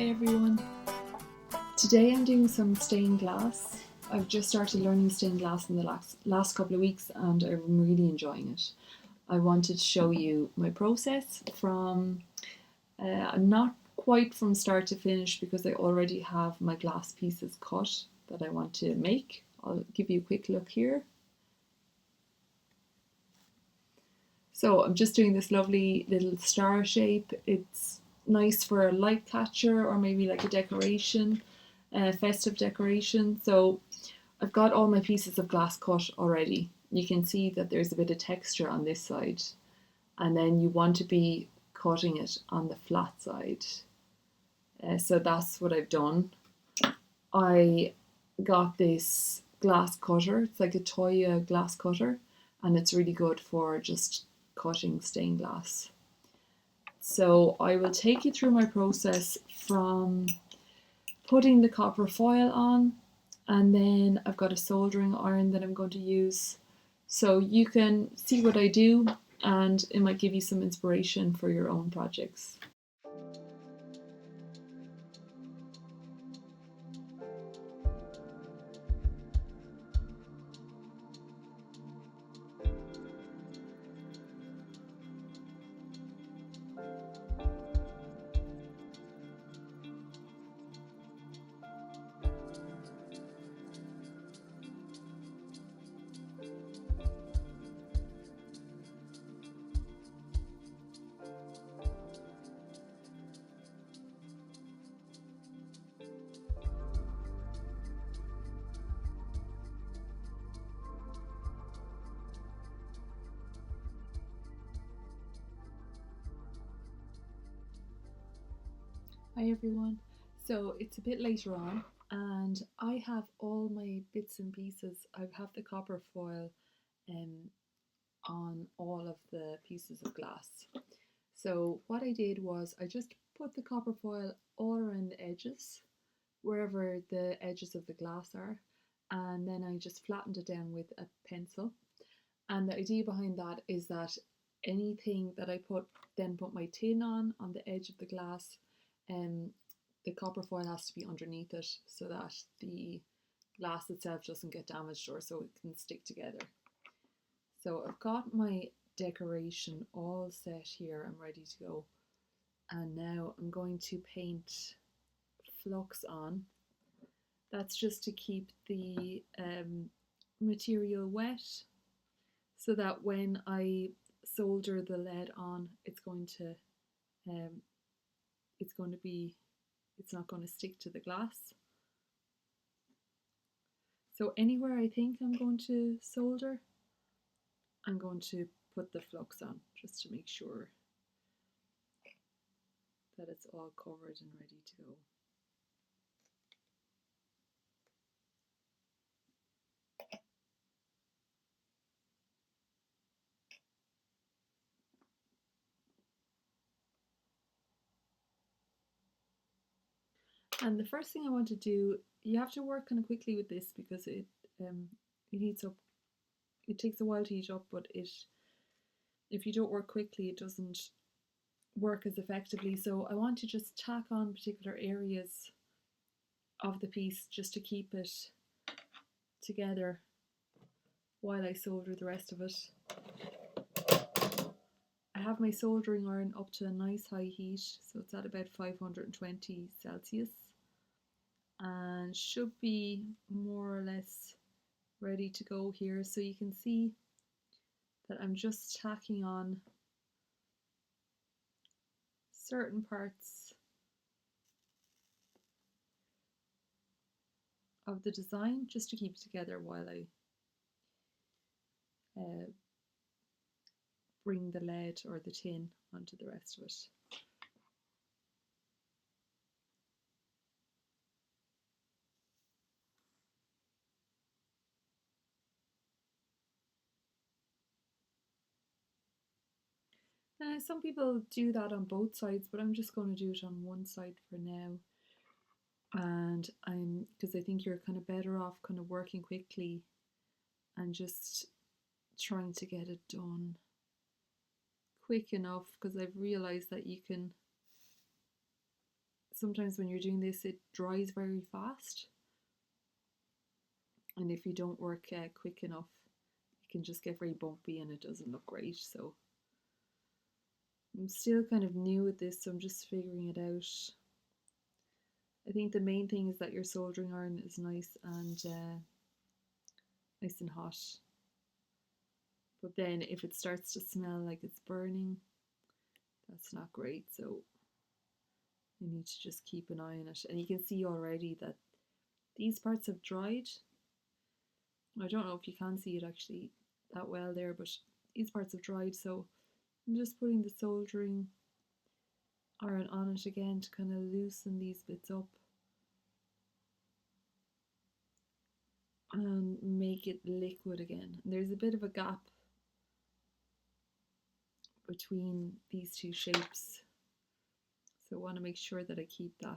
Hi everyone. Today I'm doing some stained glass. I've just started learning stained glass in the last couple of weeks and I'm really enjoying it. I wanted to show you my process from, not quite from start to finish because I already have my glass pieces cut that I want to make. I'll give you a quick look here. So I'm just doing this lovely little star shape. It's nice for a light catcher or maybe like a decoration, festive decoration. So I've got all my pieces of glass cut already. You can see that there's a bit of texture on this side, and then you want to be cutting it on the flat side. So that's what I've done. I got this glass cutter. It's like a Toya glass cutter, and it's really good for just cutting stained glass. So I will take you through my process from putting the copper foil on, and then I've got a soldering iron that I'm going to use. So you can see what I do and it might give you some inspiration for your own projects. Hi everyone. So it's a bit later on and I have all my bits and pieces. I have the copper foil on all of the pieces of glass. So what I did was I just put the copper foil all around the edges, wherever the edges of the glass are, and then I just flattened it down with a pencil. And the idea behind that is that anything that I put my tin on the edge of the glass, um, the copper foil has to be underneath it so that the glass itself doesn't get damaged or so it can stick together. So I've got my decoration all set here. I'm ready to go. And now I'm going to paint flux on. That's just to keep the material wet so that when I solder the lead on, it's not going to stick to the glass. So anywhere I think I'm going to solder, I'm going to put the flux on just to make sure that it's all covered and ready to go. And the first thing I want to do, you have to work kind of quickly with this because it heats up. It takes a while to heat up, but if you don't work quickly, it doesn't work as effectively. So I want to just tack on particular areas of the piece just to keep it together while I solder the rest of it. I have my soldering iron up to a nice high heat, so it's at about 520 Celsius and should be more or less ready to go here. So you can see that I'm just tacking on certain parts of the design just to keep it together while I bring the lead or the tin onto the rest of it. Some people do that on both sides, but I'm just going to do it on one side for now. And because I think you're kind of better off kind of working quickly and just trying to get it done quick enough, because I've realized that you can sometimes when you're doing this, it dries very fast. And if you don't work quick enough, it can just get very bumpy and it doesn't look great. So I'm still kind of new at this, so I'm just figuring it out. I think the main thing is that your soldering iron is nice and hot. But then if it starts to smell like it's burning, that's not great. So you need to just keep an eye on it. And you can see already that these parts have dried. I don't know if you can see it actually that well there, but these parts have dried. So I'm just putting the soldering iron on it again to kind of loosen these bits up and make it liquid again. And there's a bit of a gap between these two shapes, so I want to make sure that I keep them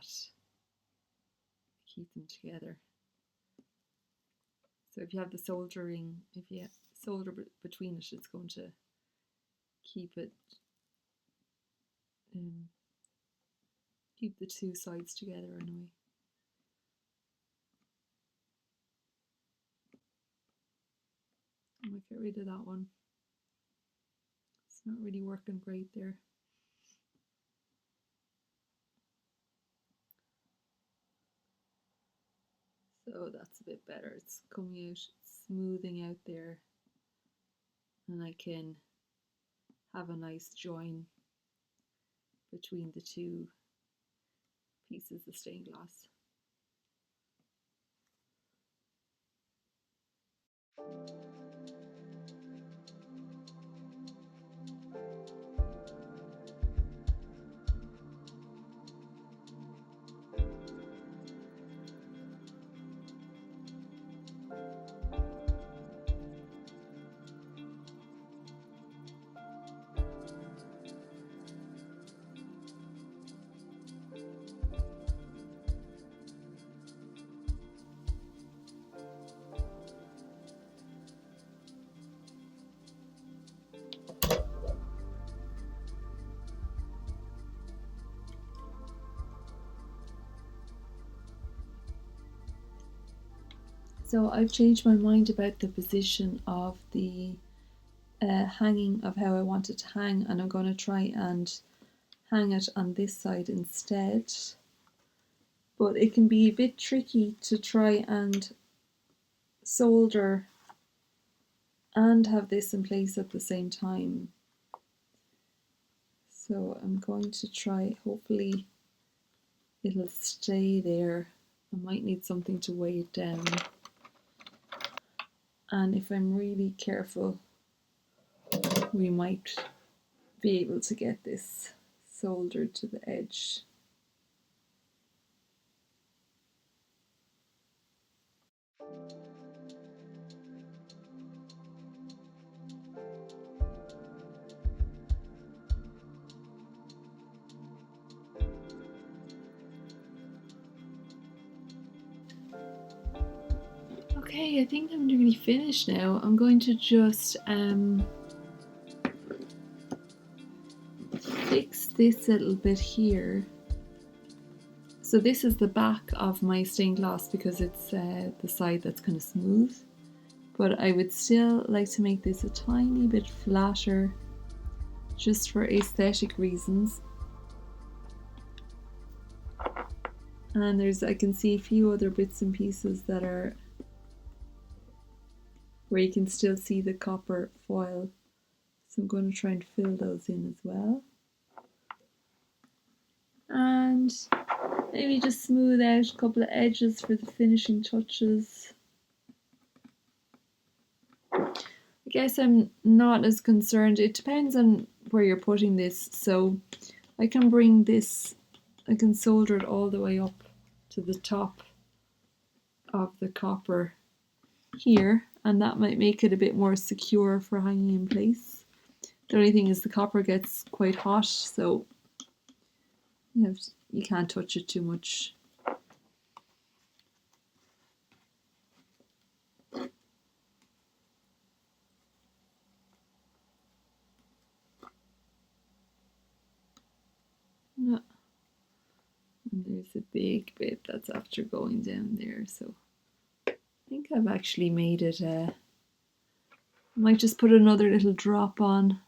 together. So if you have the soldering, if you solder between it, it's going to keep it keep the two sides together anyway. I might get rid of that one. It's not really working great there. So that's a bit better. It's coming out, smoothing out there, and I can have a nice join between the two pieces of stained glass. So I've changed my mind about the position of the hanging, of how I want it to hang, and I'm going to try and hang it on this side instead. But it can be a bit tricky to try and solder and have this in place at the same time. So I'm going to try, hopefully it'll stay there. I might need something to weigh it down. And if I'm really careful, we might be able to get this soldered to the edge. Okay, I think I'm nearly finished now. I'm going to just fix this little bit here. So this is the back of my stained glass because it's the side that's kind of smooth. But I would still like to make this a tiny bit flatter just for aesthetic reasons. And I can see a few other bits and pieces that are where you can still see the copper foil. So I'm going to try and fill those in as well. And maybe just smooth out a couple of edges for the finishing touches. I guess I'm not as concerned. It depends on where you're putting this. So I can bring this, I can solder it all the way up to the top of the copper here, and that might make it a bit more secure for hanging in place. The only thing is the copper gets quite hot, so you can't touch it too much. No. And There's a big bit that's after going down there, so I think I've actually made it. Might just put another little drop on.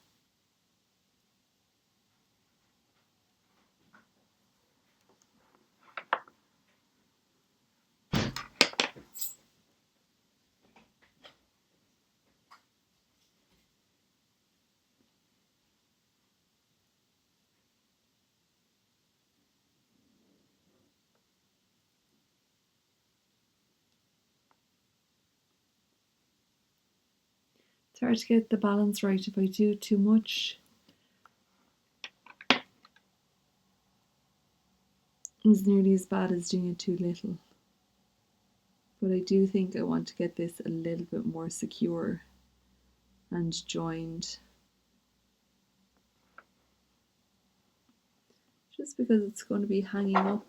It's hard to get the balance right if I do too much. It's nearly as bad as doing it too little. But I do think I want to get this a little bit more secure and joined. Just because it's going to be hanging up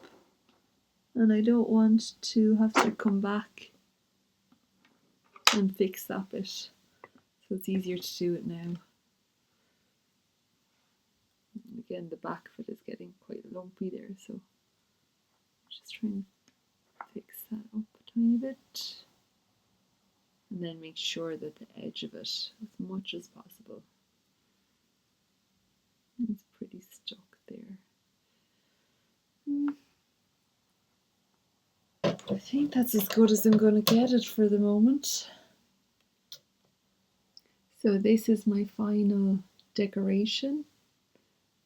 and I don't want to have to come back and fix that bit. So it's easier to do it now. Again, the back of it is getting quite lumpy there, so just trying to fix that up a tiny bit. And then make sure that the edge of it, as much as possible, is pretty stuck there. I think that's as good as I'm going to get it for the moment. So this is my final decoration.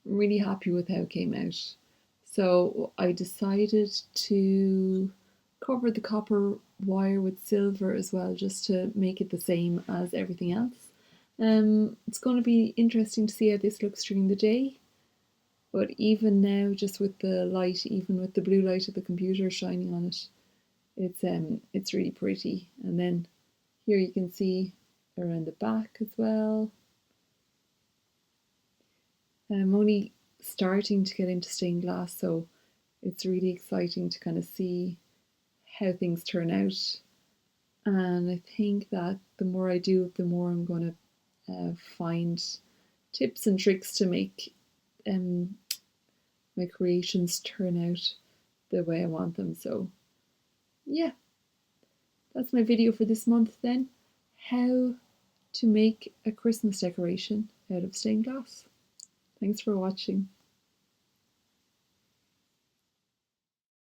I'm really happy with how it came out. So I decided to cover the copper wire with silver as well, just to make it the same as everything else. It's going to be interesting to see how this looks during the day. But even now, just with the light, even with the blue light of the computer shining on it, it's really pretty. And then here you can see around the back as well. I'm only starting to get into stained glass, so it's really exciting to kind of see how things turn out. And I think that the more I do it, the more I'm going to find tips and tricks to make my creations turn out the way I want them. So yeah, that's my video for this month then. How to make a Christmas decoration out of stained glass. Thanks for watching.